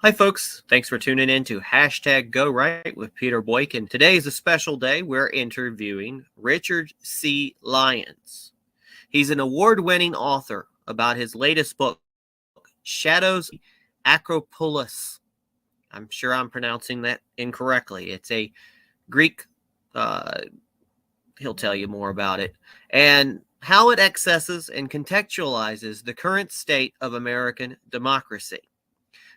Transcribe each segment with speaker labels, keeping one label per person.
Speaker 1: Hi, folks. Thanks for tuning in to Hashtag Go Right with Peter Boykin. Today is a special day. We're interviewing Richard C. Lyons. He's an award-winning author about his latest book, Shadows of the Acropolis. I'm sure I'm pronouncing that incorrectly. It's a Greek, he'll tell you more about it, and how it accesses and contextualizes the current state of American democracy.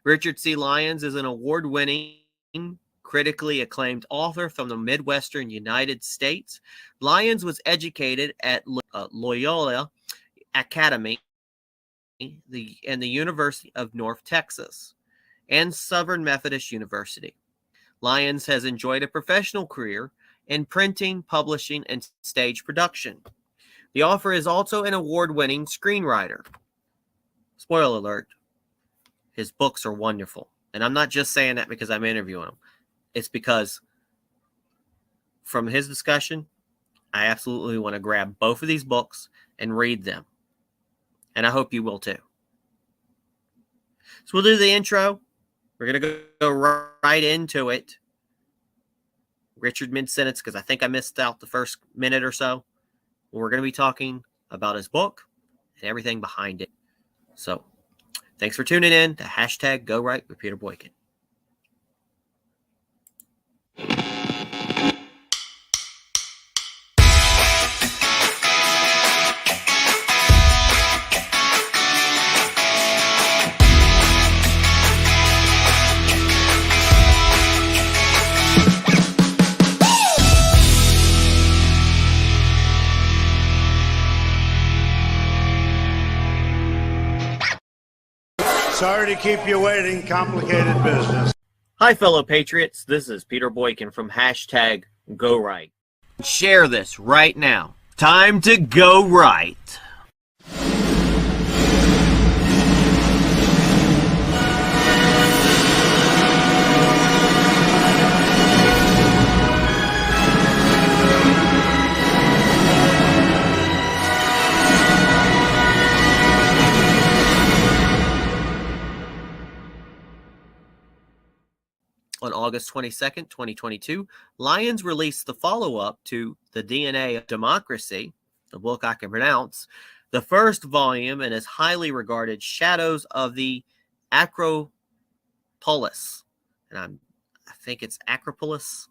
Speaker 1: Richard C. Lyons is an award-winning, critically acclaimed author from the Midwestern United States. Lyons was educated at Loyola Academy and the University of North Texas and Southern Methodist University. Lyons has enjoyed a professional career in printing, publishing, and stage production. The author is also an award-winning screenwriter. Spoiler alert. His books are wonderful. And I'm not just saying that because I'm interviewing him. It's because from his discussion, I absolutely want to grab both of these books and read them. And I hope you will too. So we'll do the intro. We're going to go right into it. Richard mid-sentence, because I think I missed out the first minute or so. We're going to be talking about his book and everything behind it. So thanks for tuning in to Hashtag Go Right with Peter Boykin.
Speaker 2: Sorry to keep you waiting. Complicated business.
Speaker 1: Hi, fellow patriots. This is Peter Boykin from Hashtag Go Right. Share this right now. Time to go right. On August 22nd, 2022, Lyons released the follow-up to The DNA of Democracy, the book I can pronounce, the first volume in his highly regarded Shadows of the Acropolis. And I think it's Acropolis.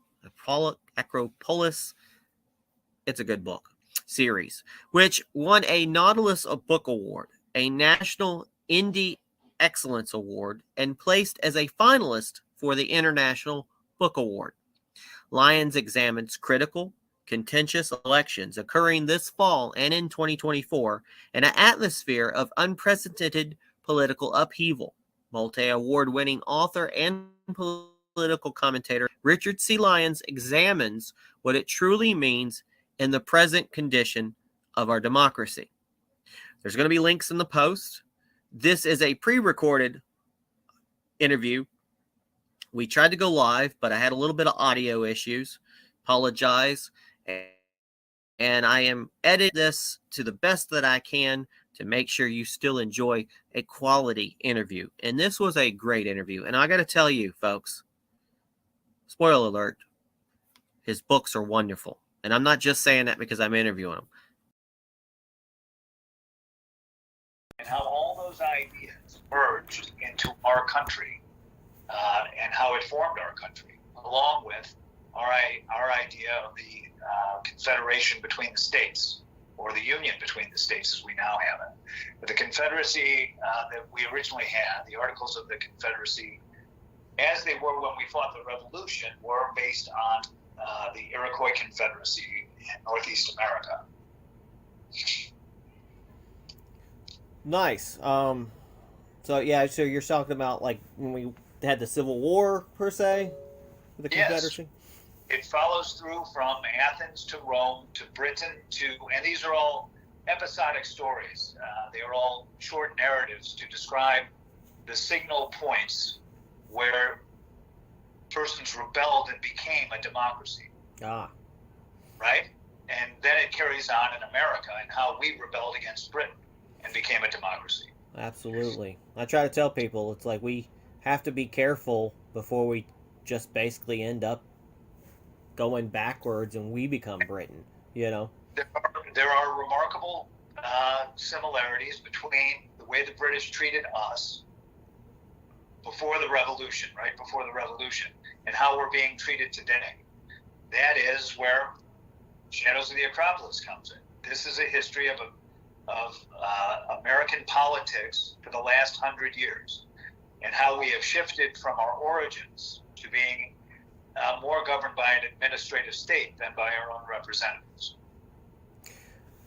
Speaker 1: It's a good book series, which won a Nautilus Book Award, a National Indie Excellence Award, and placed as a finalist for the International Book Award. Lyons examines critical, contentious elections occurring this fall and in 2024 in an atmosphere of unprecedented political upheaval. Multi-award-winning author and political commentator Richard C. Lyons examines what it truly means in the present condition of our democracy. There's going to be links in the post. This is a pre-recorded interview. We tried to go live, but I had a little bit of audio issues. Apologize. And I am editing this to the best that I can to make sure you still enjoy a quality interview. And this was a great interview. And I got to tell you, folks, spoiler alert, his books are wonderful. And I'm not just saying that because I'm interviewing him.
Speaker 3: And how all those ideas merged into our country. And how it formed our country, along with our idea of the confederation between the states, or the union between the states as we now have it. But the Confederacy that we originally had, the Articles of the Confederacy, as they were when we fought the Revolution, were based on the Iroquois Confederacy in Northeast America.
Speaker 1: Nice. So you're talking about like when we had the Civil War, per se, for the Confederacy?
Speaker 3: Yes. It follows through from Athens to Rome to Britain and these are all episodic stories. They are all short narratives to describe the signal points where persons rebelled and became a democracy. Right? And then it carries on in America and how we rebelled against Britain and became a democracy.
Speaker 1: Absolutely. I try to tell people, it's like we have to be careful before we just basically end up going backwards and we become Britain, you know?
Speaker 3: There are remarkable similarities between the way the British treated us before the Revolution, right before the Revolution, and how we're being treated today. That is where Shadows of the Acropolis comes in. This is a history of American politics for the last 100 years, and how we have shifted from our origins to being more governed by an administrative state than by our own representatives.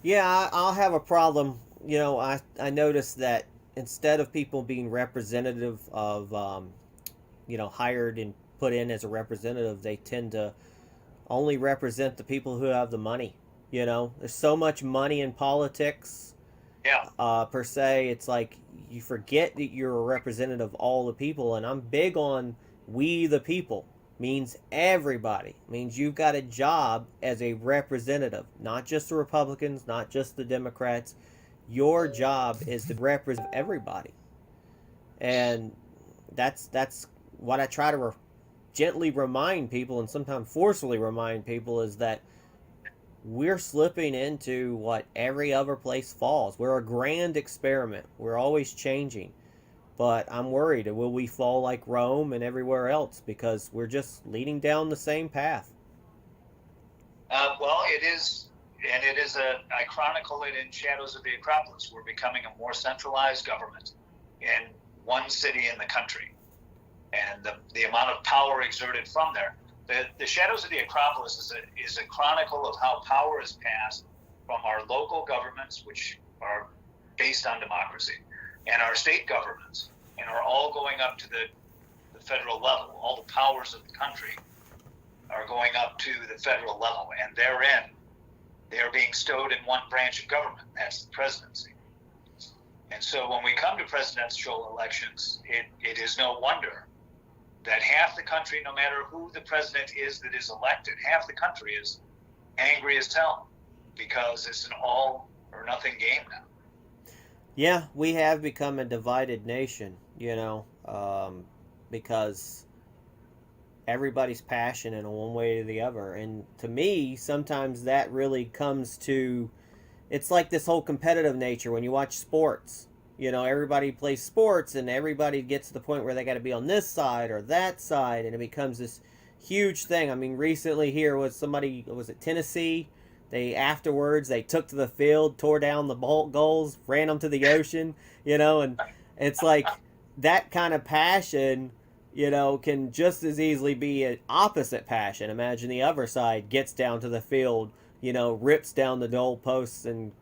Speaker 1: Yeah, I'll have a problem. You know, I noticed that instead of people being representative of, hired and put in as a representative, they tend to only represent the people who have the money. You know, there's so much money in politics.
Speaker 3: Yeah.
Speaker 1: Per se, it's like you forget that you're a representative of all the people, and I'm big on we the people. Means everybody. Means you've got a job as a representative, not just the Republicans, not just the Democrats. Your job is to represent everybody, and that's what I try to gently remind people, and sometimes forcefully remind people, is that we're slipping into what every other place falls. We're a grand experiment. We're always changing. But I'm worried, will we fall like Rome and everywhere else because we're just leading down the same path?
Speaker 3: Well, it is, and I chronicle it in Shadows of the Acropolis. We're becoming a more centralized government in one city in the country, and the amount of power exerted from there. The Shadows of the Acropolis is a chronicle of how power is passed from our local governments, which are based on democracy, and our state governments, and are all going up to the federal level. All the powers of the country are going up to the federal level, and therein they are being stowed in one branch of government. That's the presidency. And so when we come to presidential elections, it is no wonder that half the country, no matter who the president is that is elected, half the country is angry as hell because it's an all or nothing game now.
Speaker 1: Yeah, we have become a divided nation, because everybody's passionate in one way or the other. And to me, sometimes that really comes to, it's like this whole competitive nature when you watch sports. Everybody plays sports and everybody gets to the point where they got to be on this side or that side, and it becomes this huge thing. I mean, recently here was it Tennessee? Afterwards they took to the field, tore down the goals, ran them to the ocean, and it's like that kind of passion, can just as easily be an opposite passion. Imagine the other side gets down to the field, rips down the goal posts and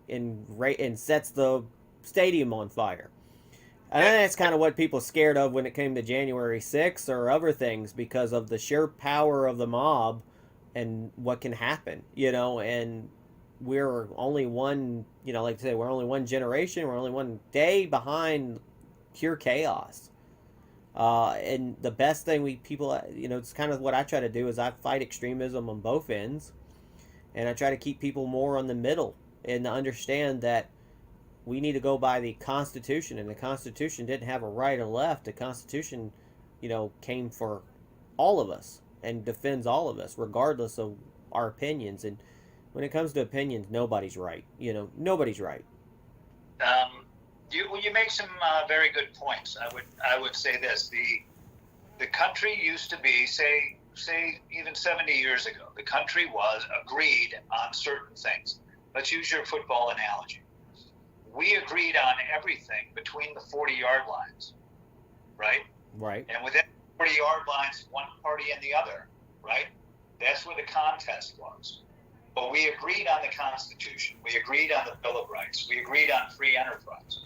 Speaker 1: sets the stadium on fire. And that's kind of what people scared of when it came to January 6th or other things, because of the sheer power of the mob and what can happen, and we're only one, like I say, we're only one generation, we're only one day behind pure chaos. And the best thing it's kind of what I try to do is I fight extremism on both ends, and I try to keep people more on the middle and to understand that we need to go by the Constitution, and the Constitution didn't have a right or left. The Constitution, came for all of us and defends all of us, regardless of our opinions. And when it comes to opinions, nobody's right. Nobody's right.
Speaker 3: You make some very good points. I would say this: the country used to be, say even 70 years ago, the country was agreed on certain things. Let's use your football analogy. We agreed on everything between the 40-yard lines, right?
Speaker 1: Right.
Speaker 3: And within 40-yard lines, one party and the other, right? That's where the contest was. But we agreed on the Constitution. We agreed on the Bill of Rights. We agreed on free enterprise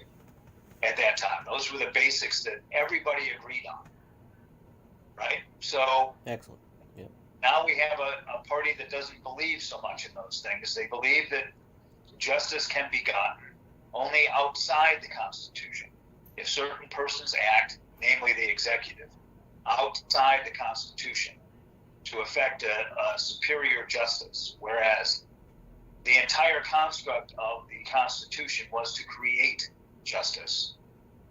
Speaker 3: at that time. Those were the basics that everybody agreed on, right? So
Speaker 1: excellent. Yeah.
Speaker 3: Now we have a party that doesn't believe so much in those things. They believe that justice can be gotten only outside the Constitution. If certain persons act, namely the executive, outside the Constitution to effect a superior justice, whereas the entire construct of the Constitution was to create justice.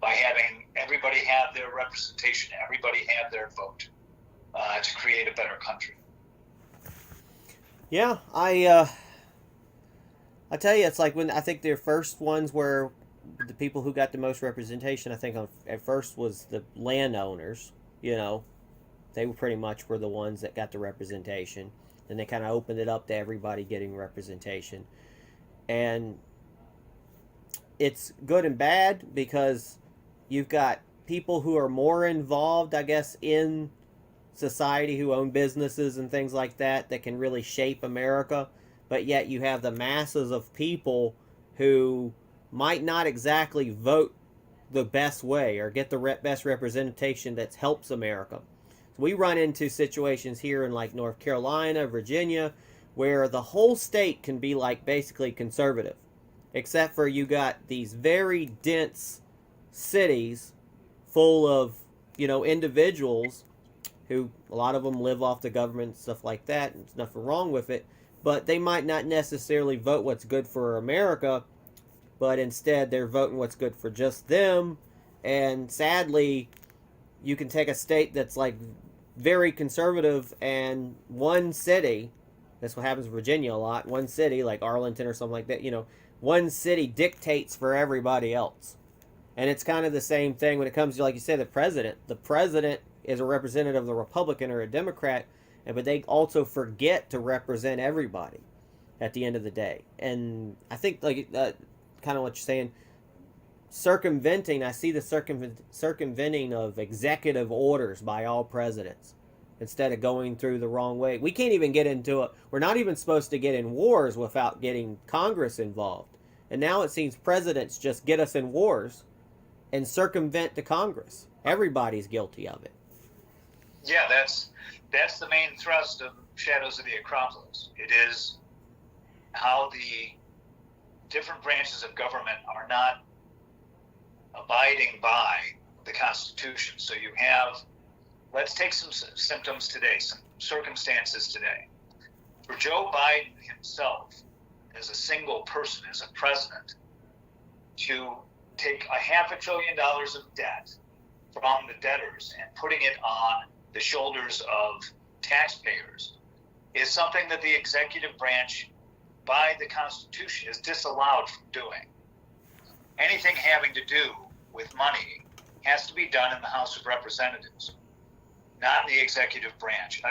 Speaker 3: by having everybody have their representation, everybody have their vote to create a better country.
Speaker 1: Yeah, I tell you, it's like when I think their first ones were the people who got the most representation. I think at first was the landowners. You know, they were pretty much were the ones that got the representation. And they kind of opened it up to everybody getting representation. And it's good and bad because you've got people who are more involved, I guess, in society, who own businesses and things like that can really shape America. But yet you have the masses of people who might not exactly vote the best way or get the best representation that helps America. So we run into situations here in like North Carolina, Virginia, where the whole state can be like basically conservative, except for you got these very dense cities full of, you know, individuals who, a lot of them live off the government and stuff like that, and there's nothing wrong with it, but they might not necessarily vote what's good for America, but instead they're voting what's good for just them. And sadly, you can take a state that's like very conservative, and one city, that's what happens in Virginia a lot, one city like Arlington or something like that, you know, one city dictates for everybody else. And it's kind of the same thing when it comes to, like you say, the president. The president is a representative of the Republican or a Democrat, but they also forget to represent everybody at the end of the day. And I think, like, kind of what you're saying, circumventing, I see the circumventing of executive orders by all presidents instead of going through the wrong way. We can't even get into it. We're not even supposed to get in wars without getting Congress involved. And now it seems presidents just get us in wars and circumvent the Congress. Everybody's guilty of it.
Speaker 3: Yeah, that's the main thrust of Shadows of the Acropolis. It is how the different branches of government are not abiding by the Constitution. So you have, let's take some symptoms today, some circumstances today. For Joe Biden himself, as a single person, as a president, to take $500 billion of debt from the debtors and putting it on the shoulders of taxpayers is something that the executive branch, by the Constitution, is disallowed from doing. Anything having to do with money has to be done in the House of Representatives, not in the executive branch.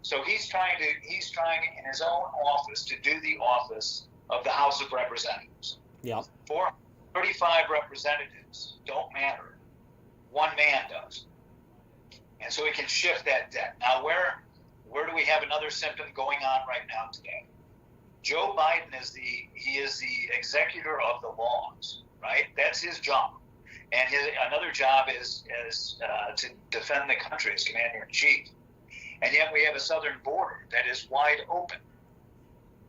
Speaker 3: So he's trying in his own office to do the office of the House of Representatives.
Speaker 1: Yeah.
Speaker 3: 435 representatives don't matter. One man does. And so he can shift that debt. Now, where do we have another symptom going on right now today? Joe Biden is the executor of the laws, right? That's his job. And another job is to defend the country as commander-in-chief. And yet we have a southern border that is wide open.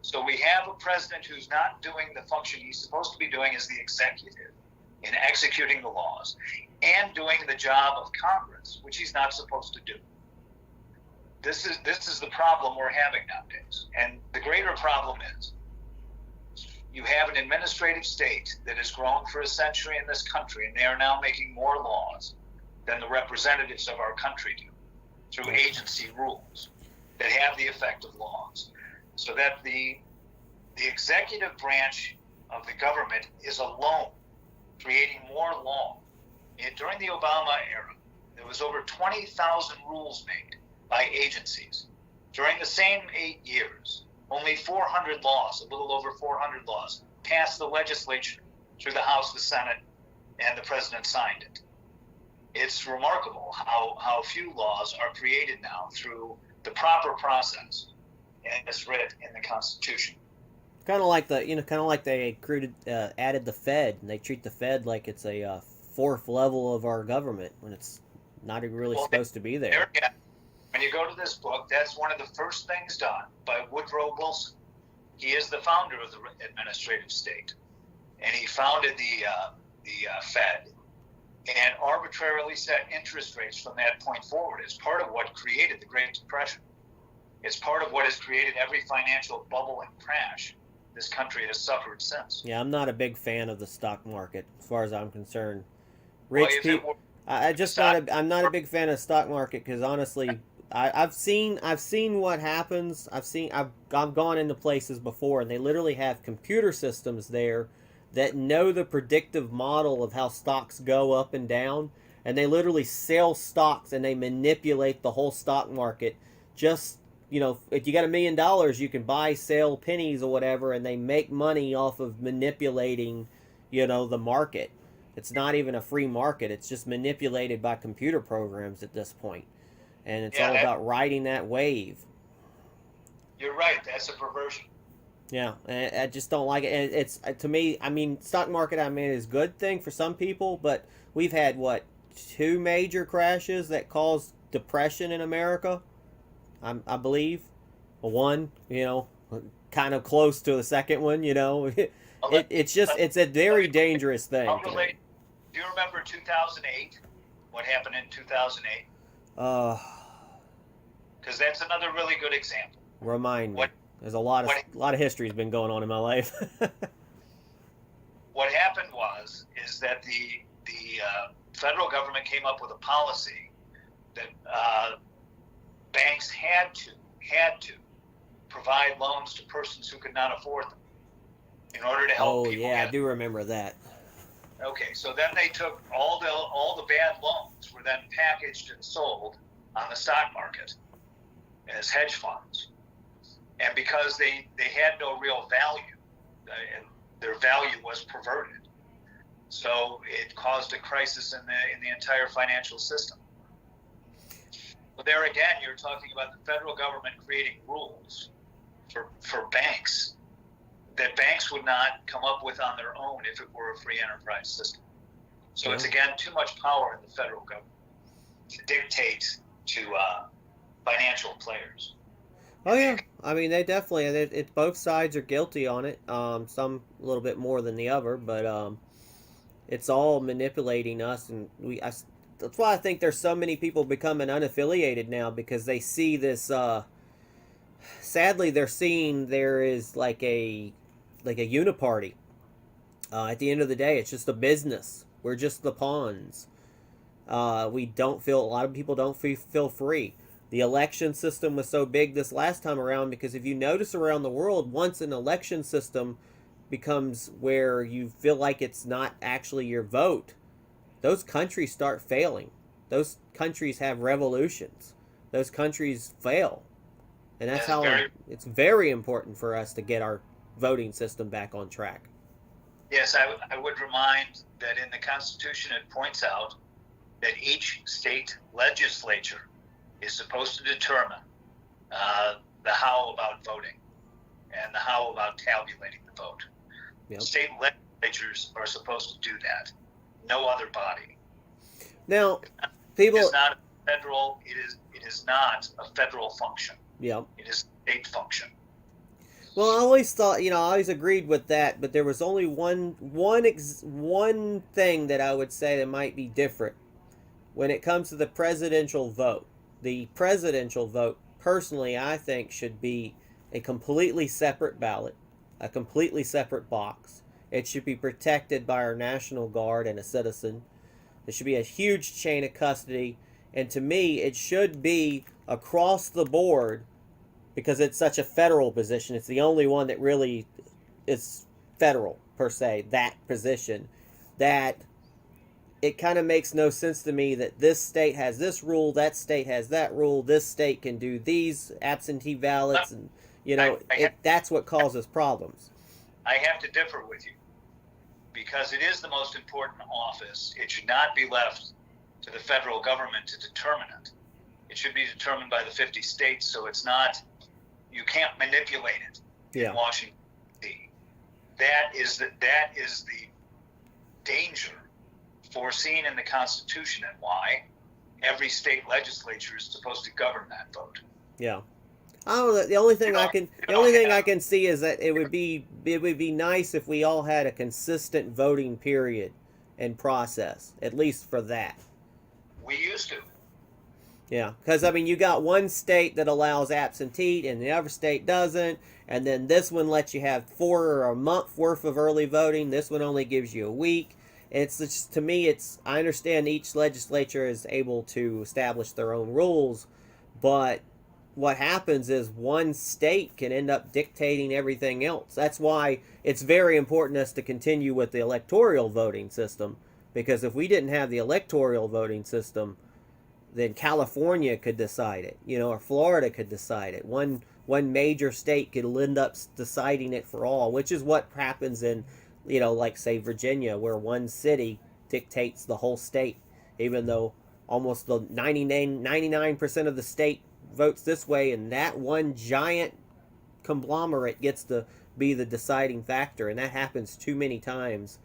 Speaker 3: So we have a president who's not doing the function he's supposed to be doing as the executive in executing the laws and doing the job of Congress, which he's not supposed to do. This is the problem we're having nowadays. And the greater problem is you have an administrative state that has grown for a century in this country, and they are now making more laws than the representatives of our country do through agency rules that have the effect of laws. So that the executive branch of the government is alone creating more law. During the Obama era, there was over 20,000 rules made by agencies. During the same 8 years, only 400 laws, a little over 400 laws, passed the legislature through the House, the Senate, and the president signed it. It's remarkable how few laws are created now through the proper process as writ in the Constitution.
Speaker 1: Kind of like they added the Fed, and they treat the Fed like it's a fourth level of our government when it's not really supposed to be there.
Speaker 3: When you go to this book, that's one of the first things done by Woodrow Wilson. He is the founder of the administrative state, and he founded the Fed and arbitrarily set interest rates from that point forward. It's part of what created the Great Depression. It's part of what has created every financial bubble and crash this country has suffered since.
Speaker 1: Yeah, I'm not a big fan of the stock market as far as I'm concerned. Rich
Speaker 3: if it
Speaker 1: people.
Speaker 3: were
Speaker 1: I'm not a big fan of the stock market because honestly, I've seen what happens. I've gone into places before and they literally have computer systems there that know the predictive model of how stocks go up and down, and they literally sell stocks and they manipulate the whole stock market. Just, if you got $1 million, you can buy, sell pennies or whatever, and they make money off of manipulating, the market. It's not even a free market. It's just manipulated by computer programs at this point. And it's all about riding that wave.
Speaker 3: You're right. That's a perversion.
Speaker 1: Yeah, I just don't like it. It's to me, I mean, stock market, is a good thing for some people, but we've had, 2 major crashes that caused depression in America, I believe. One, kind of close to the second one, it's a very dangerous thing.
Speaker 3: Do you remember 2008? What happened in 2008? Because that's another really good example.
Speaker 1: Remind me. There's a lot of history has been going on in my life.
Speaker 3: What happened is that the federal government came up with a policy that banks had to provide loans to persons who could not afford them in order to help people.
Speaker 1: Oh yeah, I do remember that.
Speaker 3: Okay, so then they took all the bad loans were then packaged and sold on the stock market as hedge funds. And because they had no real value, and their value was perverted, so it caused a crisis in the entire financial system. But there again, you're talking about the federal government creating rules for banks that banks would not come up with on their own if it were a free enterprise system. So It's again too much power in the federal government to dictate to financial players.
Speaker 1: Oh yeah, they definitely. It's both sides are guilty on it. Some a little bit more than the other, but it's all manipulating us, and that's why I think there's so many people becoming unaffiliated now because they see this. Sadly, they're seeing there is like a uniparty. At the end of the day, it's just a business. We're just the pawns. We don't feel. A lot of people don't feel free. The election system was so big this last time around because if you notice around the world, once an election system becomes where you feel like it's not actually your vote, those countries start failing. Those countries have revolutions. Those countries fail. And that's how it's very important for us to get our voting system back on track.
Speaker 3: Yes, I would remind that in the Constitution it points out that each state legislature is supposed to determine the how about voting and the how about tabulating the vote. Yep. State legislatures are supposed to do that. No other body.
Speaker 1: Now,
Speaker 3: it is not federal. It is not a federal function.
Speaker 1: Yeah.
Speaker 3: It is a state function.
Speaker 1: Well, I always thought, I always agreed with that, but there was only one thing that I would say that might be different when it comes to the presidential vote. The presidential vote, personally, I think should be a completely separate ballot, a completely separate box. It should be protected by our National Guard and a citizen. There should be a huge chain of custody. And to me, it should be across the board because it's such a federal position. It's the only one that really is federal, per se, that position, that it kind of makes no sense to me that this state has this rule, that state has that rule, this state can do these absentee ballots, and that's what causes problems.
Speaker 3: I have to differ with you because it is the most important office. It should not be left to the federal government to determine it. It should be determined by the 50 states, so it's not, you can't manipulate it in Washington, D.C. That is the danger foreseen in the Constitution and why every state legislature is supposed to govern that vote.
Speaker 1: Yeah. I don't know. The only thing I can see is that it would be nice if we all had a consistent voting period and process, at least for that.
Speaker 3: We used to.
Speaker 1: Yeah, because you got one state that allows absentee and the other state doesn't, and then this one lets you have 4 or a month worth of early voting. This one only gives you a week, It's just, to me, I understand each legislature is able to establish their own rules, but what happens is one state can end up dictating everything else. That's why it's very important us to continue with the electoral voting system, because if we didn't have the electoral voting system, then California could decide it, or Florida could decide it. One major state could end up deciding it for all, which is what happens in, like say Virginia, where one city dictates the whole state, even though almost the 99% of the state votes this way, and that one giant conglomerate gets to be the deciding factor, and that happens too many times,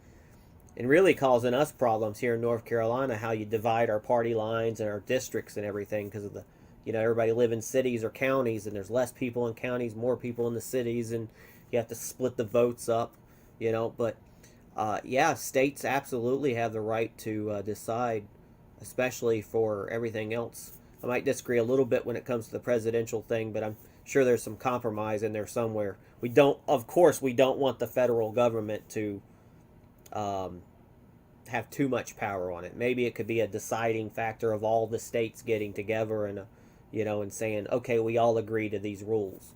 Speaker 1: and really causing us problems here in North Carolina, how you divide our party lines and our districts and everything, because of the, everybody live in cities or counties, and there's less people in counties, more people in the cities, and you have to split the votes up, but yeah, states absolutely have the right to decide, especially for everything else. I might disagree a little bit when it comes to the presidential thing, but I'm sure there's some compromise in there somewhere. Of course, we don't want the federal government to have too much power on it. Maybe it could be a deciding factor of all the states getting together and, and saying, okay, we all agree to these rules.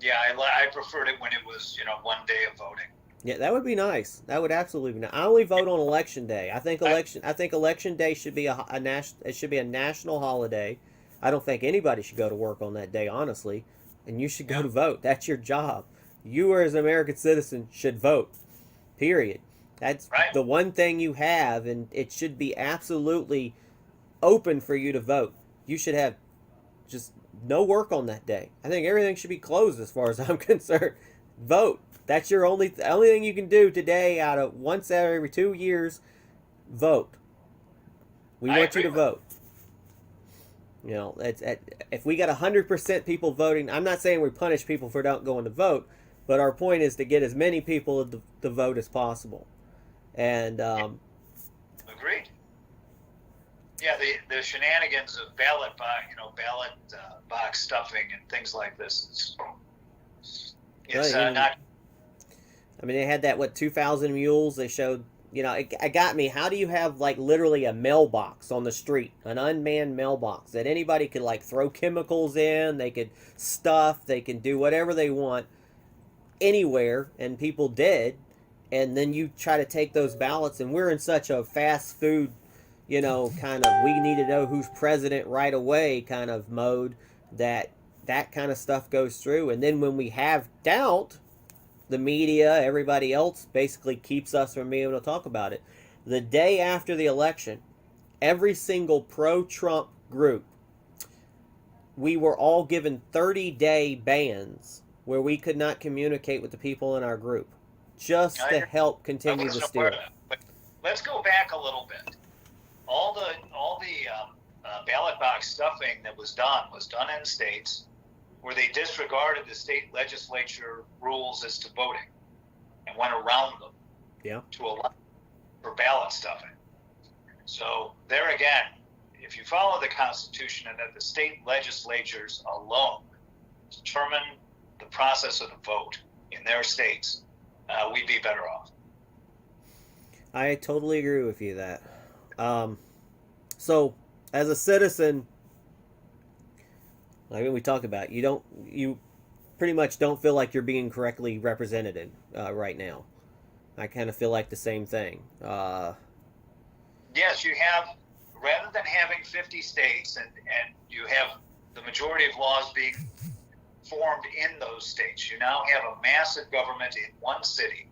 Speaker 3: Yeah, I preferred it when it was, one day of voting.
Speaker 1: Yeah, that would be nice. That would absolutely be nice. I only vote on election day. I think election day should be it should be a national holiday. I don't think anybody should go to work on that day, honestly. And you should go to vote. That's your job. You, as an American citizen, should vote. Period. That's right. The one thing you have, and it should be absolutely open for you to vote. You should have just no work on that day. I think everything should be closed as far as I'm concerned. Vote. That's your only thing you can do today out of once every 2 years. Vote. We want you to vote. If we got 100% people voting, I'm not saying we punish people for not going to vote, but our point is to get as many people to vote as possible. And
Speaker 3: agreed. Yeah, the shenanigans of ballot box stuffing and things like this. It's not.
Speaker 1: I mean, they had that 2,000 mules. They showed. It got me. How do you have literally a mailbox on the street, an unmanned mailbox that anybody could throw chemicals in? They could stuff. They can do whatever they want anywhere, and people did. And then you try to take those ballots, and we're in such a fast food, kind of we need to know who's president right away kind of mode that kind of stuff goes through. And then when we have doubt, the media, everybody else basically keeps us from being able to talk about it. The day after the election, every single pro-Trump group, we were all given 30-day bans where we could not communicate with the people in our group, just to help continue the steal.
Speaker 3: But let's go back a little bit. All the ballot box stuffing that was done in states where they disregarded the state legislature rules as to voting and went around them to allow for ballot stuffing. So there again, if you follow the Constitution and that the state legislatures alone determine the process of the vote in their states, we'd be better off.
Speaker 1: I totally agree with you that. So as a citizen, like we talked about, you pretty much don't feel like you're being correctly represented right now. I kind of feel like the same thing.
Speaker 3: Yes, you have, rather than having 50 states and you have the majority of laws being formed in those states, you now have a massive government in one city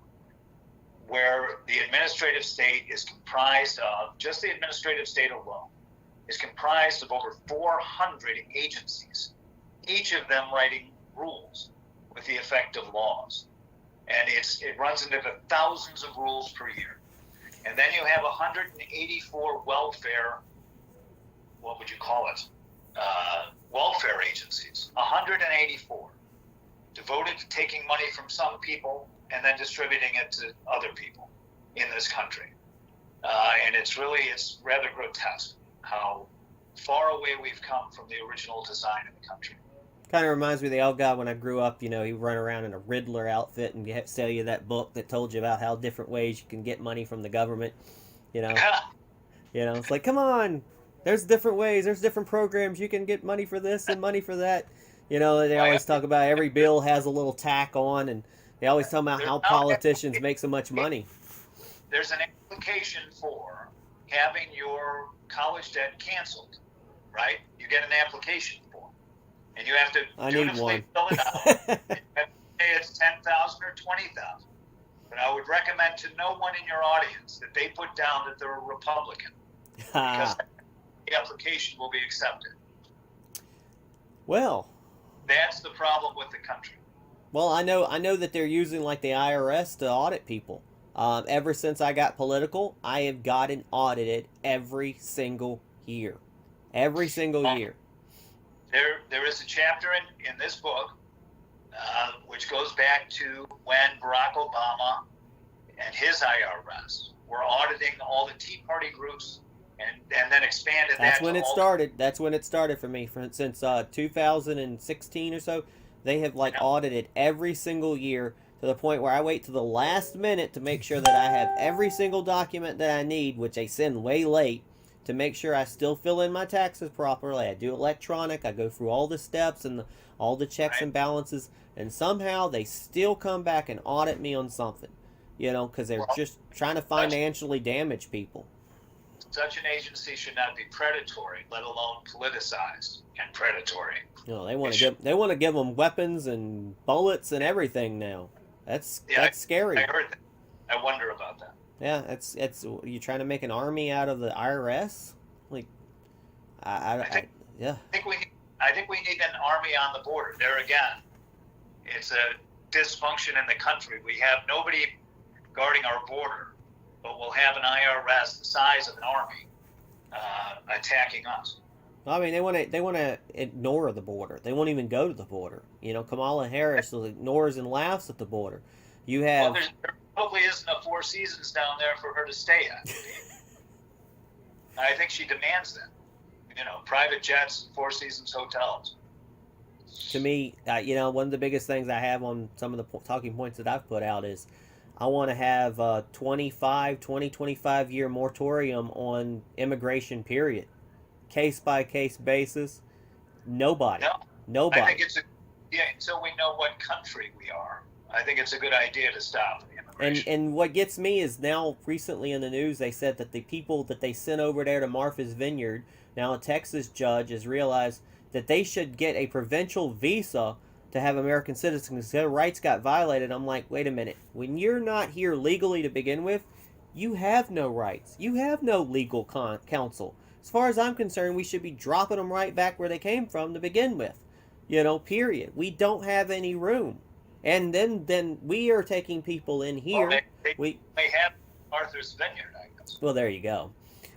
Speaker 3: where the administrative state is comprised of, just the administrative state alone, is comprised of over 400 agencies, each of them writing rules with the effect of laws. And it runs into the thousands of rules per year. And then you have 184 welfare, what would you call it? Welfare agencies, 184, devoted to taking money from some people and then distributing it to other people in this country. And it's rather grotesque how far away we've come from the original design of the country.
Speaker 1: Kind of reminds me of the old guy when I grew up. He run around in a Riddler outfit and sell you that book that told you about how different ways you can get money from the government. You know, it's like, come on, there's different ways, there's different programs you can get money for this and money for that. They always talk about every bill has a little tack on, and they always talk about how politicians make so much money.
Speaker 3: There's an application for having your college debt canceled, right? You get an application form, and you have to dutifully fill it out. It's $10,000 or $20,000. But I would recommend to no one in your audience that they put down that they're a Republican, because the application will be accepted.
Speaker 1: Well,
Speaker 3: that's the problem with the country.
Speaker 1: Well, I know that they're using like the IRS to audit people. Ever since I got political, I have gotten audited every single year. Every single year.
Speaker 3: There is a chapter in this book which goes back to when Barack Obama and his IRS were auditing all the Tea Party groups, and then expanded that.
Speaker 1: That's when it started. That's when it started for me. Since 2016 or so, they have audited every single year, to the point where I wait to the last minute to make sure that I have every single document that I need, which they send way late, to make sure I still fill in my taxes properly. I do electronic. I go through all the steps and all the checks and balances, and somehow they still come back and audit me on something, because they're just trying to financially damage people.
Speaker 3: Such an agency should not be predatory, let alone politicized and predatory.
Speaker 1: They want to give them weapons and bullets and everything now. That's scary.
Speaker 3: I heard that. I wonder about that.
Speaker 1: Yeah, it's you trying to make an army out of the IRS? I think
Speaker 3: we need an army on the border. There again, it's a dysfunction in the country. We have nobody guarding our border, but we'll have an IRS the size of an army attacking us.
Speaker 1: I mean, they want to ignore the border. They won't even go to the border. Kamala Harris ignores and laughs at the border. You have.
Speaker 3: Well, there probably isn't a Four Seasons down there for her to stay at. I think she demands that. Private jets, Four Seasons hotels.
Speaker 1: To me, one of the biggest things I have on some of the talking points that I've put out is I want to have a 25 year moratorium on immigration, period. Case by case basis. Nobody. Nobody.
Speaker 3: I think until we know what country we are, I think it's a good idea to stop immigration.
Speaker 1: And what gets me is now recently in the news they said that the people that they sent over there to Martha's Vineyard, now a Texas judge has realized that they should get a provincial visa to have American citizens because their rights got violated. I'm like, wait a minute. When you're not here legally to begin with, you have no rights. You have no legal counsel. As far as I'm concerned, we should be dropping them right back where they came from to begin with. Period. We don't have any room. And then we are taking people in here.
Speaker 3: Well, they have Martha's Vineyard, I guess.
Speaker 1: Well, there you go.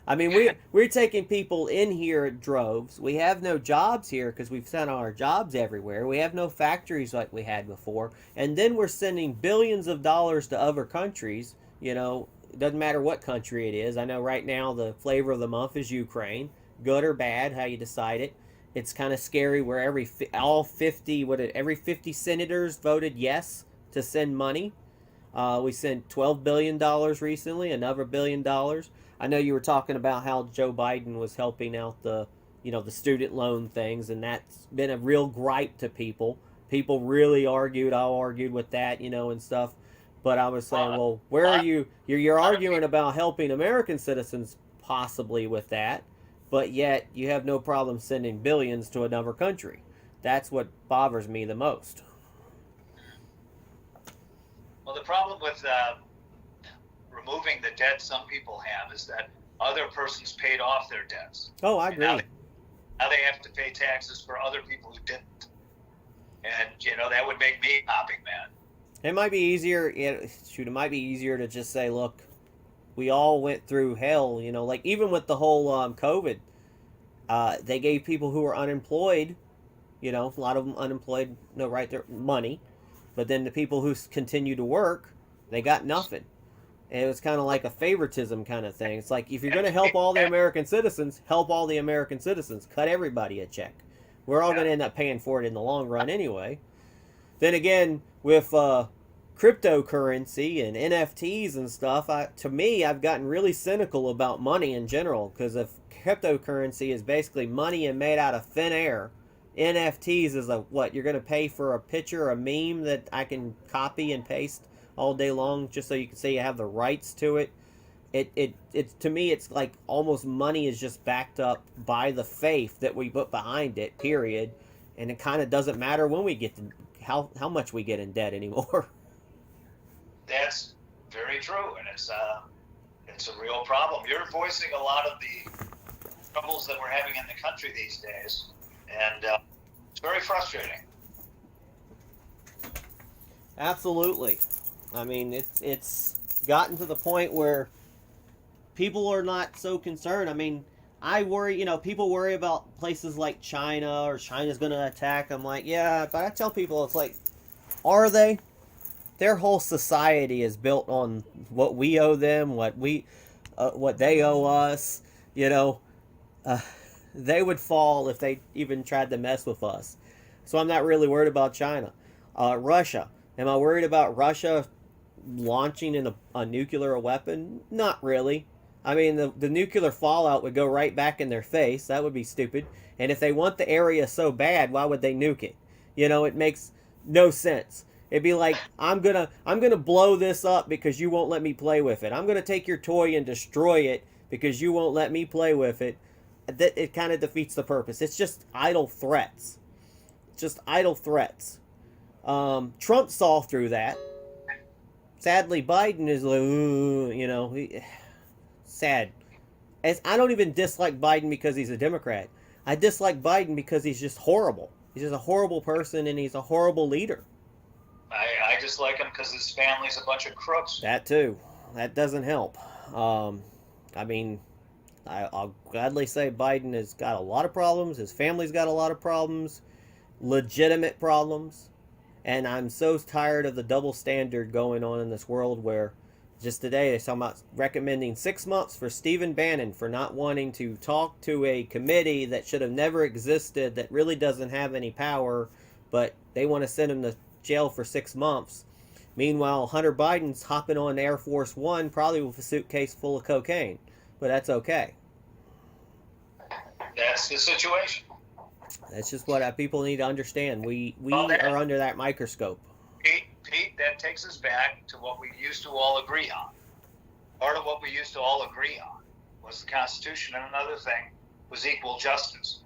Speaker 1: I mean, we're taking people in here at droves. We have no jobs here because we've sent our jobs everywhere. We have no factories like we had before. And then we're sending billions of dollars to other countries. It doesn't matter what country it is. I know right now the flavor of the month is Ukraine. Good or bad, how you decide it. It's kind of scary where every 50 senators voted yes to send money. We sent $12 billion recently, another $1 billion. I know you were talking about how Joe Biden was helping out the student loan things, and that's been a real gripe to people. People really argued. I argued with that, and stuff. But I was saying, well, where are you? You're arguing about helping American citizens possibly with that, but yet you have no problem sending billions to another country. That's what bothers me the most.
Speaker 3: Well, the problem with removing the debt some people have is that other persons paid off their debts.
Speaker 1: Oh, I agree.
Speaker 3: Now they have to pay taxes for other people who didn't. And, that would make me hopping mad.
Speaker 1: It might be easier. It might be easier to just say, look, we all went through hell. Like even with the whole COVID, they gave people who were unemployed, a lot of them unemployed, no right their money, but then the people who continue to work, they got nothing. And it was kind of like a favoritism kind of thing. It's like if you're going to help all the American citizens, help all the American citizens, cut everybody a check. We're all
Speaker 3: Yeah.
Speaker 1: going to end up paying for it in the long run anyway. Then again, with cryptocurrency and NFTs and stuff, to me, I've gotten really cynical about money in general, because if cryptocurrency is basically money and made out of thin air, NFTs is what you're going to pay for a picture, a meme that I can copy and paste all day long just so you can say you have the rights to it. It to me, it's like almost money is just backed up by the faith that we put behind it, period. And it kind of doesn't matter when we get to how much we get in debt anymore.
Speaker 3: That's very true, and it's a real problem. You're voicing a lot of the troubles that we're having in the country these days, and it's very frustrating.
Speaker 1: Absolutely. I mean, it's gotten to the point where people are not so concerned. I mean, I worry, people worry about places like China, or China's going to attack. I'm like, yeah, but I tell people, it's like, are they? Their whole society is built on what we owe them, what they owe us. They would fall if they even tried to mess with us. So I'm not really worried about China. Russia. Am I worried about Russia launching a nuclear weapon? Not really. I mean, the nuclear fallout would go right back in their face. That would be stupid. And if they want the area so bad, why would they nuke it? It makes no sense. It'd be like, I'm gonna blow this up because you won't let me play with it. I'm gonna take your toy and destroy it because you won't let me play with it. That it kind of defeats the purpose. It's just idle threats. Just idle threats. Trump saw through that. Sadly, Biden is like, sad. As I don't even dislike Biden because he's a Democrat. I dislike Biden because he's just horrible. He's just a horrible person, and he's a horrible leader.
Speaker 3: I just like him because his family's a bunch of crooks.
Speaker 1: That too. That doesn't help. I mean, I'll gladly say Biden has got a lot of problems. His family's got a lot of problems. Legitimate problems. And I'm so tired of the double standard going on in this world, where just today they're talking about recommending 6 months for Stephen Bannon for not wanting to talk to a committee that should have never existed, that really doesn't have any power, but they want to send him to jail for 6 months. Meanwhile, Hunter Biden's hopping on Air Force One, probably with a suitcase full of cocaine, but that's okay.
Speaker 3: That's the situation.
Speaker 1: That's just what people need to understand. We are under that microscope.
Speaker 3: Pete, that takes us back to what we used to all agree on. Part of what we used to all agree on was the Constitution, and another thing was equal justice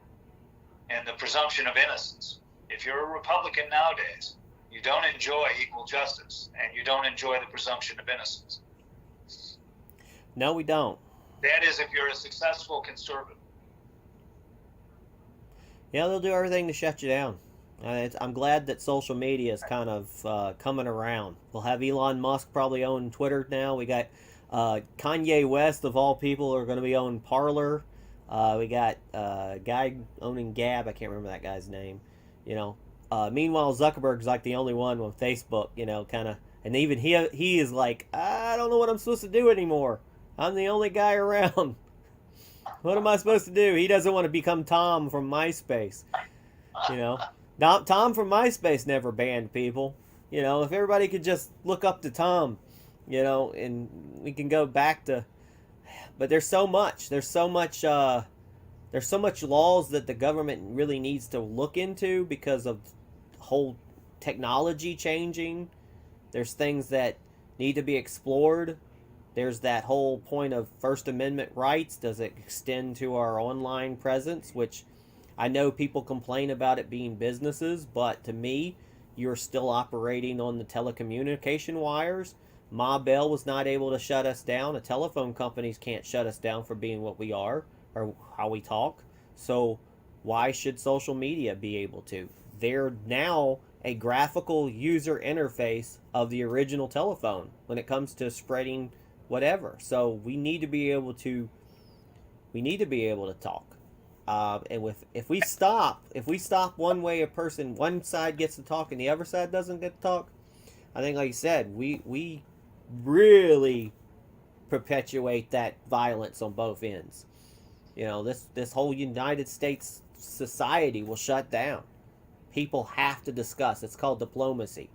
Speaker 3: and the presumption of innocence. If you're a Republican nowadays, you don't enjoy equal justice, and you don't enjoy the presumption of innocence.
Speaker 1: No, we don't.
Speaker 3: That is, if you're a successful conservative.
Speaker 1: Yeah, they'll do everything to shut you down. I'm glad that social media is kind of coming around. We'll have Elon Musk probably own Twitter now. We got Kanye West, of all people, are going to be on Parler. We got a guy owning Gab. I can't remember that guy's name. Meanwhile, Zuckerberg's like the only one with Facebook. Kind of, and even he is like, I don't know what I'm supposed to do anymore. I'm the only guy around. What am I supposed to do? He doesn't want to become Tom from MySpace. Tom from MySpace never banned people. If everybody could just look up to Tom, and we can go back to. But there's so much laws that the government really needs to look into because of whole technology changing. There's things that need to be explored. There's that whole point of First Amendment rights. Does it extend to our online presence? Which I know people complain about it being businesses, but to me, you're still operating on the telecommunication wires. Ma Bell was not able to shut us down. The telephone companies can't shut us down for being what we are or how we talk. So why should social media be able to? They're now a graphical user interface of the original telephone when it comes to spreading whatever. So we need to be able to talk. And if we stop one way one side gets to talk and the other side doesn't get to talk, I think, like you said, we really perpetuate that violence on both ends. This whole United States society will shut down. People have to discuss. It's called diplomacy.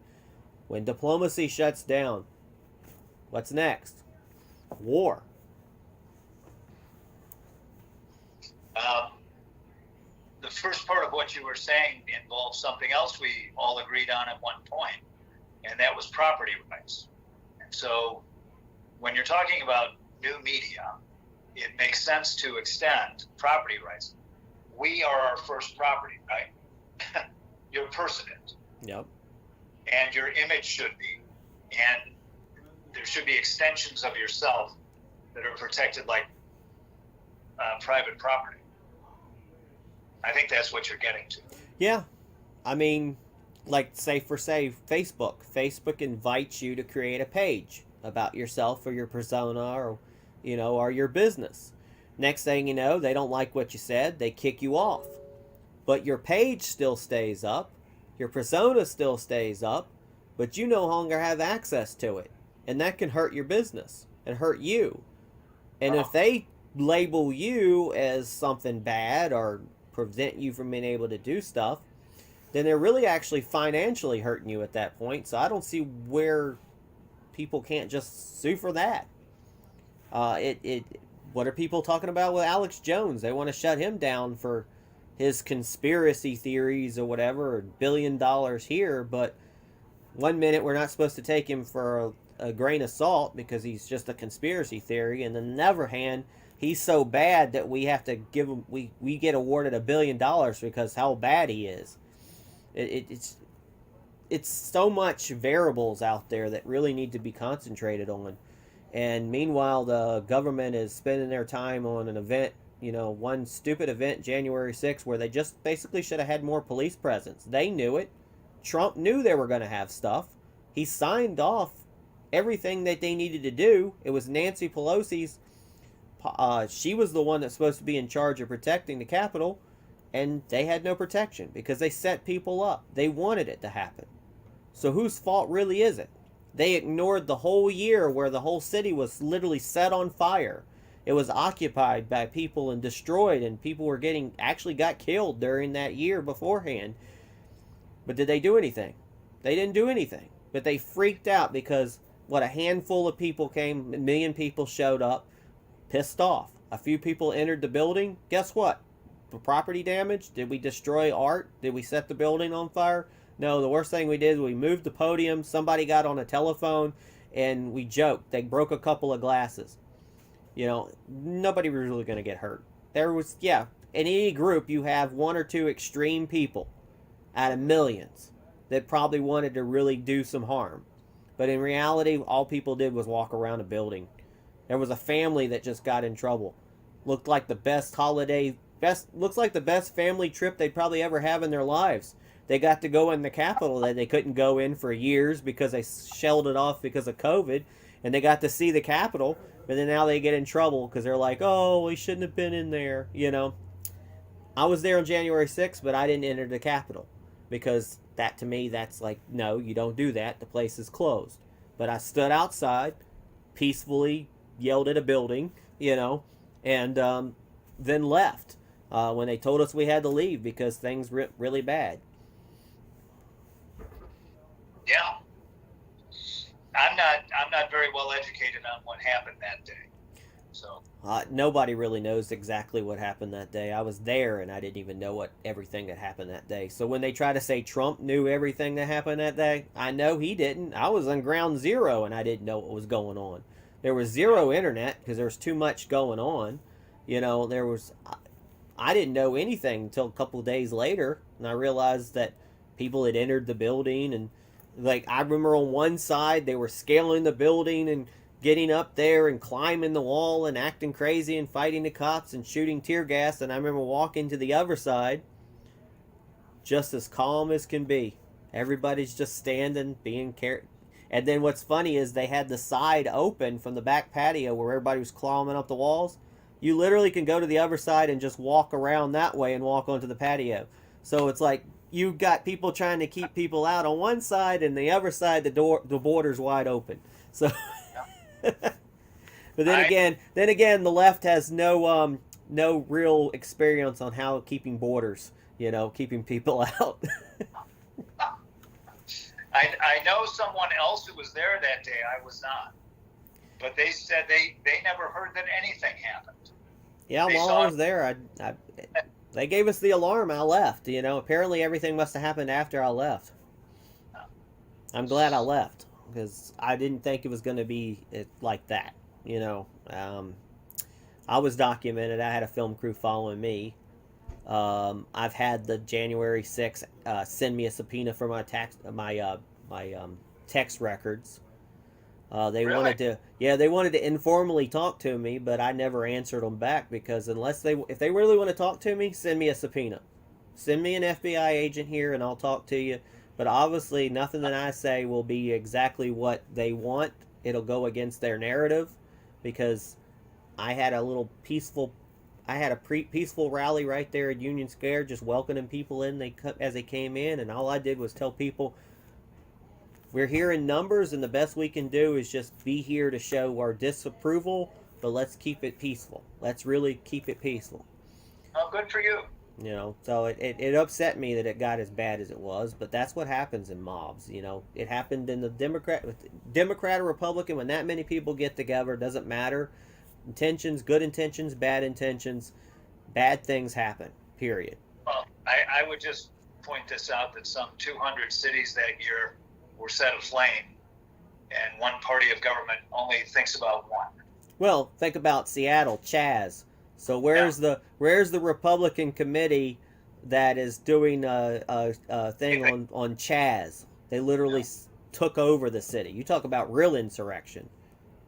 Speaker 1: When diplomacy shuts down, what's next? War.
Speaker 3: The first part of what you were saying involved something else we all agreed on at one point, and that was property rights. And so when you're talking about new media, it makes sense to extend property rights. We are our first property, right? Your person is.
Speaker 1: Yep.
Speaker 3: And your image should be. And there should be extensions of yourself that are protected like private property. I think that's what you're getting to.
Speaker 1: Yeah. I mean, like Facebook. Facebook invites you to create a page about yourself or your persona or your business. Next thing you know, they don't like what you said, they kick you off. But your page still stays up, your persona still stays up, but you no longer have access to it. And that can hurt your business and hurt you. And if they label you as something bad or prevent you from being able to do stuff, then they're really actually financially hurting you at that point. So I don't see where people can't just sue for that. What are people talking about with Alex Jones? They want to shut him down for his conspiracy theories or whatever, or $1 billion here, but one minute we're not supposed to take him for a grain of salt because he's just a conspiracy theory, and on the other hand, he's so bad that we have to give him, we get awarded $1 billion because how bad he is. It's so much variables out there that really need to be concentrated on. And meanwhile, the government is spending their time on an event, one stupid event, January 6th, where they just basically should have had more police presence. They knew it. Trump knew they were going to have stuff. He signed off everything that they needed to do. It was Nancy Pelosi's. She was the one that's supposed to be in charge of protecting the Capitol, and they had no protection because they set people up. They wanted it to happen. So whose fault really is it? They ignored the whole year where the whole city was literally set on fire. It was occupied by people and destroyed, and people were actually got killed during that year beforehand. But did they do anything? They didn't do anything. But they freaked out because a handful of people came, 1 million people showed up, pissed off. A few people entered the building. Guess what? For property damage? Did we destroy art? Did we set the building on fire? No, the worst thing we did was we moved the podium. Somebody got on a telephone, and we joked. They broke a couple of glasses. Nobody was really going to get hurt. There was, in any group, you have one or two extreme people out of millions that probably wanted to really do some harm. But in reality, all people did was walk around a building. There was a family that just got in trouble. Looks like the best family trip they'd probably ever have in their lives. They got to go in the Capitol that they couldn't go in for years because they shelled it off because of COVID. And they got to see the Capitol, but then now they get in trouble because they're like, oh, we shouldn't have been in there, I was there on January 6th, but I didn't enter the Capitol because that, to me, that's like, no, you don't do that. The place is closed. But I stood outside, peacefully yelled at a building, and then left when they told us we had to leave because things were really bad.
Speaker 3: Yeah. I'm not very well educated on what happened that day. So
Speaker 1: nobody really knows exactly what happened that day. I was there and I didn't even know everything that happened that day. So when they try to say Trump knew everything that happened that day, I know he didn't. I was on ground zero and I didn't know what was going on. There was zero internet because there was too much going on. I didn't know anything until a couple of days later, and I realized that people had entered the building, and I remember on one side they were scaling the building and getting up there and climbing the wall and acting crazy and fighting the cops and shooting tear gas, and I remember walking to the other side just as calm as can be. Everybody's just standing, being careful. And then what's funny is they had the side open from the back patio where everybody was climbing up the walls. You literally can go to the other side and just walk around that way and walk onto the patio. So it's like you've got people trying to keep people out on one side, and the other side, the border's wide open. So, but then again, the left has no no real experience on how keeping borders, keeping people out.
Speaker 3: I know someone else who was there that day. I was not. But they said they never heard that anything happened.
Speaker 1: Yeah, while I was there, they gave us the alarm. I left. Apparently everything must have happened after I left. I'm glad I left because I didn't think it was going to be like that. I was documented. I had a film crew following me. I've had the January 6th send me a subpoena for my text records. They
Speaker 3: Really?
Speaker 1: wanted to informally talk to me, but I never answered them back because if they really want to talk to me, send me a subpoena. Send me an FBI agent here and I'll talk to you. But obviously nothing that I say will be exactly what they want. It'll go against their narrative because I had a peaceful rally right there at Union Square, just welcoming people in as they came in, and all I did was tell people, we're here in numbers, and the best we can do is just be here to show our disapproval, but let's keep it peaceful. Let's really keep it peaceful.
Speaker 3: Oh, good for you.
Speaker 1: So it upset me that it got as bad as it was, but that's what happens in mobs. It happened in the Democrat or Republican. When that many people get together, it doesn't matter. Intentions, good intentions, bad things happen, period.
Speaker 3: Well, I would just point this out that some 200 cities that year were set aflame, and one party of government only thinks about one.
Speaker 1: Well, think about Seattle, Chaz. So where's the Republican committee that is doing a thing on Chaz? They literally took over the city. You talk about real insurrection.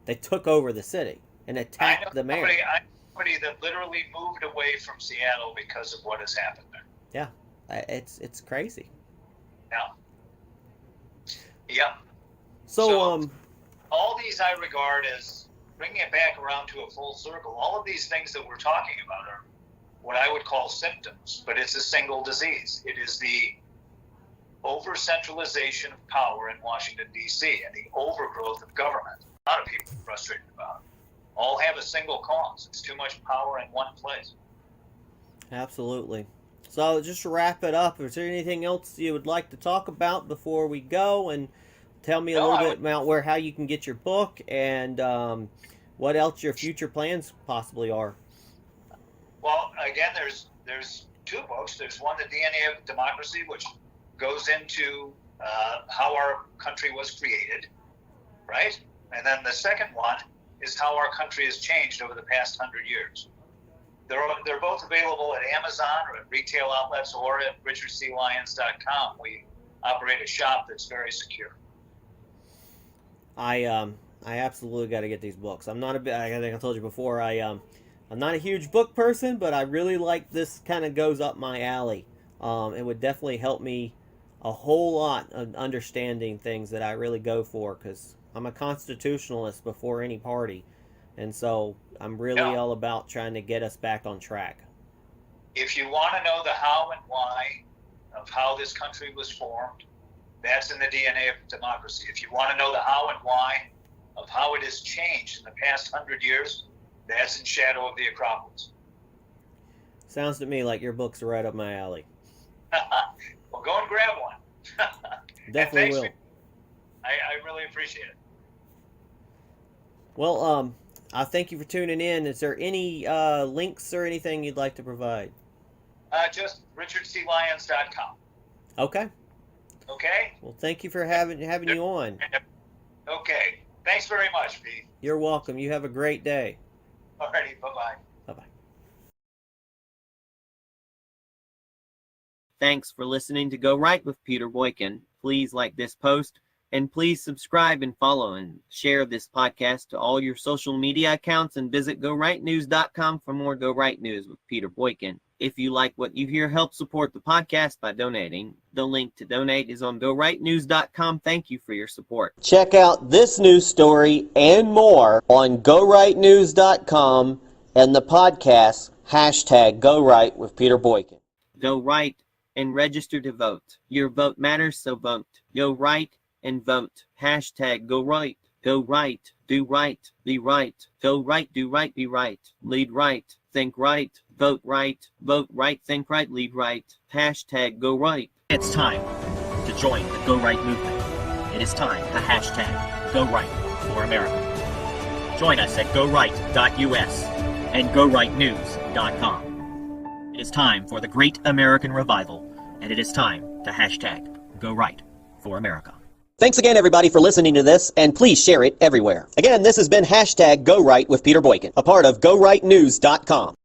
Speaker 1: They took over the city and attacked the mayor.
Speaker 3: I know somebody that literally moved away from Seattle because of what has happened there.
Speaker 1: Yeah, it's crazy.
Speaker 3: Yeah.
Speaker 1: So
Speaker 3: all these I regard as, bringing it back around to a full circle, all of these things that we're talking about are what I would call symptoms, but it's a single disease. It is the over-centralization of power in Washington, D.C., and the overgrowth of government. A lot of people are frustrated about it. All have a single cause. It's too much power in one place.
Speaker 1: Absolutely. So just to wrap it up, is there anything else you would like to talk about before we go? And tell me a little bit about how you can get your book and what else your future plans possibly are.
Speaker 3: Well, again, there's two books. There's one, The DNA of Democracy, which goes into how our country was created, right? And then the second one is how our country has changed over the past 100 years. They're both available at Amazon or at retail outlets or at richardclyons.com. We operate a shop that's very secure.
Speaker 1: I absolutely got to get these books. I think I told you before, I'm not a huge book person, but I really like this. Kind of goes up my alley. It would definitely help me a whole lot of understanding things that I really go for, because I'm a constitutionalist before any party, and so I'm really all about trying to get us back on track.
Speaker 3: If you want to know the how and why of how this country was formed, that's in the DNA of Democracy. If you want to know the how and why of how it has changed in the past 100 years, that's in Shadow of the Acropolis.
Speaker 1: Sounds to me like your books are right up my alley.
Speaker 3: Well, go and grab one.
Speaker 1: Definitely will.
Speaker 3: I really appreciate it.
Speaker 1: Well, I thank you for tuning in. Is there any links or anything you'd like to provide?
Speaker 3: Just richardclyons.com.
Speaker 1: Okay.
Speaker 3: Okay?
Speaker 1: Well, thank you for having you on.
Speaker 3: Okay. Thanks very much, Pete.
Speaker 1: You're welcome. You have a great day.
Speaker 3: Alrighty. Bye-bye.
Speaker 1: Bye-bye.
Speaker 4: Thanks for listening to Go Right with Peter Boykin. Please like this post, and please subscribe and follow and share this podcast to all your social media accounts, and visit GoRightNews.com for more Go Right News with Peter Boykin. If you like what you hear, help support the podcast by donating. The link to donate is on GoRightNews.com. Thank you for your support.
Speaker 1: Check out this news story and more on GoRightNews.com and the podcast #GoRight with Peter Boykin.
Speaker 4: Go right and register to vote. Your vote matters, so vote. Go right and vote. #GoRight. Go right, do right, be right. Go right, do right, be right. Lead right, think right, vote right, think right, lead right. Hashtag go right.
Speaker 5: It's time to join the Go Right movement. It is time to hashtag Go Right for America. Join us at goright.us and gorightnews.com. It is time for the Great American Revival, and it is time to hashtag Go Right for America.
Speaker 6: Thanks again, everybody, for listening to this, and please share it everywhere. Again, this has been hashtag Go Right with Peter Boykin, a part of gorightnews.com.